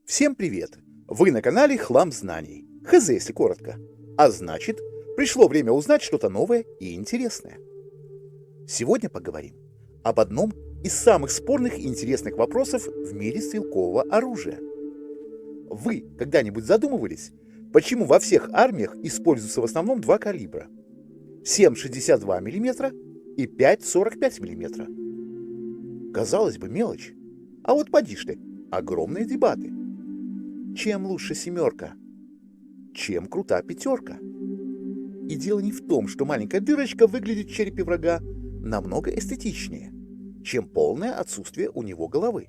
Всем привет! Вы на канале Хлам Знаний. ХЗ, если коротко. А значит, пришло время узнать что-то новое и интересное. Сегодня поговорим об одном из самых спорных и интересных вопросов в мире стрелкового оружия. Вы когда-нибудь задумывались, почему во всех армиях используются в основном два калибра? 7,62 мм и 5,45 мм. Казалось бы, мелочь. А вот поди ж ты, огромные дебаты. Чем лучше семерка? Чем крута пятерка? И дело не в том, что маленькая дырочка выглядит в черепе врага намного эстетичнее, чем полное отсутствие у него головы.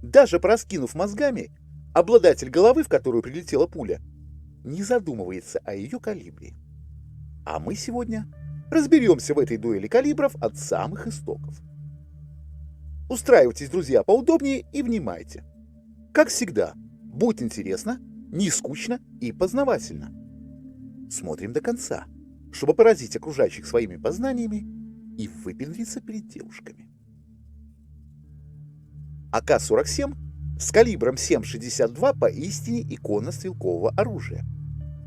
Даже пораскинув мозгами, обладатель головы, в которую прилетела пуля, не задумывается о ее калибре. А мы сегодня разберемся в этой дуэли калибров от самых истоков. Устраивайтесь, друзья, поудобнее и внимайте. Как всегда, будет интересно, не скучно и познавательно. Смотрим до конца, чтобы поразить окружающих своими познаниями и выпендриться перед девушками. АК-47 с калибром 7,62 поистине икона стрелкового оружия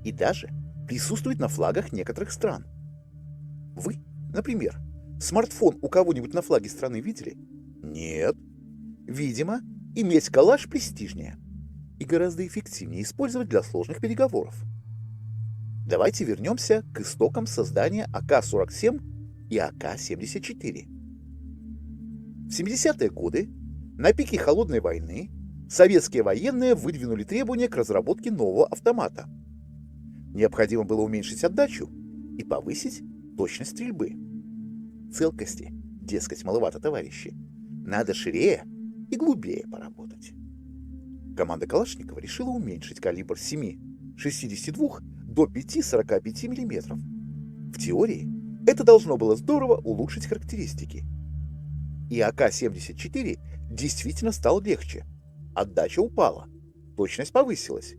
и даже присутствует на флагах некоторых стран. Вы, например, смартфон у кого-нибудь на флаге страны видели? Нет. Видимо, иметь калаш престижнее и гораздо эффективнее использовать для сложных переговоров. Давайте вернемся к истокам создания АК-47 и АК-74. В 70-е годы, на пике Холодной войны, советские военные выдвинули требования к разработке нового автомата. Необходимо было уменьшить отдачу и повысить точность стрельбы. Целкости, дескать, маловато, товарищи. Надо ширее и глубее поработать. Команда Калашникова решила уменьшить калибр с 7,62 до 5,45 мм. В теории это должно было здорово улучшить характеристики. И АК-74 действительно стал легче. Отдача упала, точность повысилась.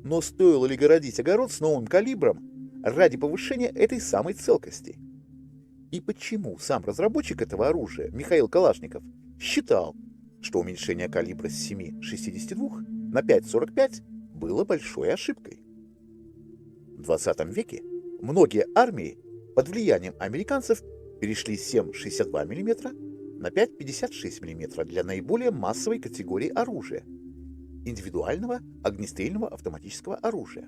Но стоило ли городить огород с новым калибром ради повышения этой самой целкости? И почему сам разработчик этого оружия, Михаил Калашников, считал, что уменьшение калибра с 7,62 на 5,45 было большой ошибкой? В 20 веке многие армии под влиянием американцев перешли с 7,62 мм на 5,56 мм для наиболее массовой категории оружия – индивидуального огнестрельного автоматического оружия.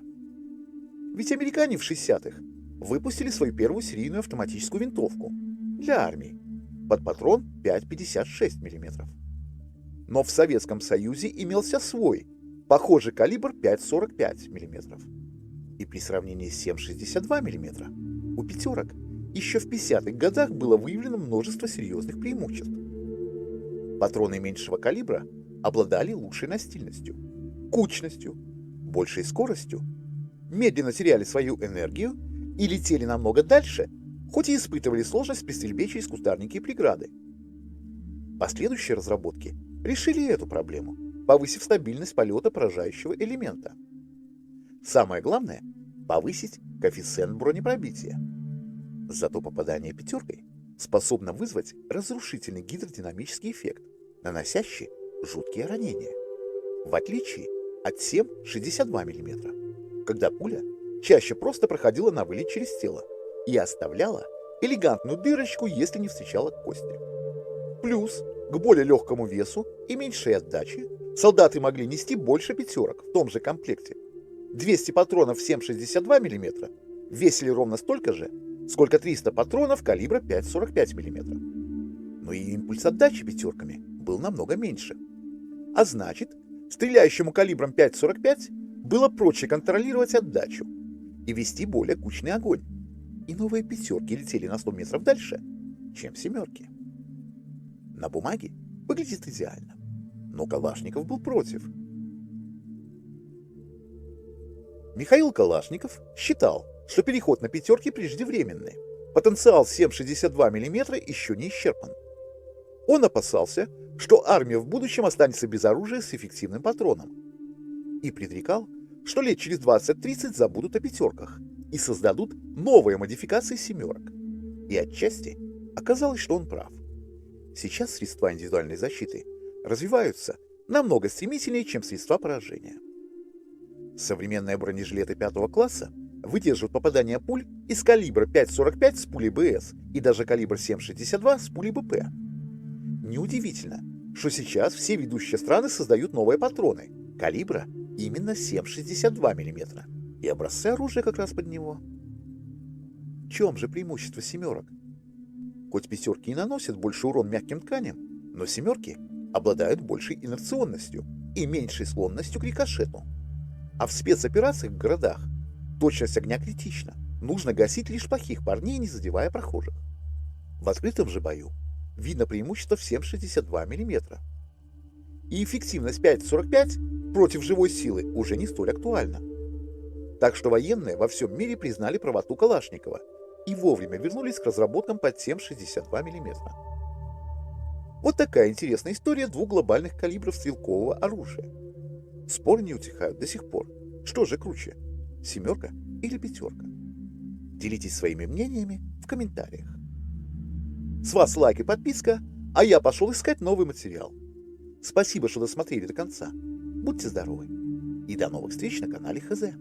Ведь американцы в 60-х выпустили свою первую серийную автоматическую винтовку для армии под патрон 5,56 мм. Но в Советском Союзе имелся свой, похожий калибр 5,45 мм. И при сравнении с 7,62 мм у пятерок еще в 50-х годах было выявлено множество серьезных преимуществ. Патроны меньшего калибра обладали лучшей настильностью, кучностью, большей скоростью, медленно теряли свою энергию и летели намного дальше, хоть и испытывали сложность при стрельбе через кустарники и преграды. Последующие разработки решили эту проблему, повысив стабильность полета поражающего элемента. Самое главное – повысить коэффициент бронепробития. Зато попадание пятеркой способно вызвать разрушительный гидродинамический эффект, наносящий жуткие ранения. В отличие от 7,62 мм, когда пуля чаще просто проходила на вылет через тело и оставляла элегантную дырочку, если не встречала кости. Плюс к более легкому весу и меньшей отдаче солдаты могли нести больше пятерок в том же комплекте. 200 патронов 7,62 мм весили ровно столько же, сколько 300 патронов калибра 5,45 мм. Но и импульс отдачи пятерками был намного меньше. А значит, стреляющему калибром 5,45 было проще контролировать отдачу и вести более кучный огонь. И новые пятерки летели на 100 метров дальше, чем семерки. На бумаге выглядит идеально, но Калашников был против. Михаил Калашников считал, что переход на пятерки преждевременный. Потенциал 7,62 мм еще не исчерпан. Он опасался, что армия в будущем останется без оружия с эффективным патроном. И предрекал, что лет через 20-30 забудут о пятерках и создадут новые модификации семерок. И отчасти оказалось, что он прав. Сейчас средства индивидуальной защиты развиваются намного стремительнее, чем средства поражения. Современные бронежилеты 5 класса выдерживают попадание пуль из калибра 5,45 с пулей БС и даже калибр 7,62 с пулей БП. Неудивительно, что сейчас все ведущие страны создают новые патроны калибра именно 7,62 мм и образцы оружия как раз под него. В чем же преимущество семерок? Хоть пятерки и наносят больше урон мягким тканям, но семерки обладают большей инерционностью и меньшей склонностью к рикошету. А в спецоперациях в городах точность огня критична. Нужно гасить лишь плохих парней, не задевая прохожих. В открытом же бою видно преимущество в 7,62 мм. И эффективность 5,45 против живой силы уже не столь актуальна. Так что военные во всем мире признали правоту Калашникова и вовремя вернулись к разработкам под 7,62 мм. Вот такая интересная история двух глобальных калибров стрелкового оружия. Споры не утихают до сих пор. Что же круче, семерка или пятерка? Делитесь своими мнениями в комментариях. С вас лайк и подписка, а я пошел искать новый материал. Спасибо, что досмотрели до конца. Будьте здоровы и до новых встреч на канале ХЗ.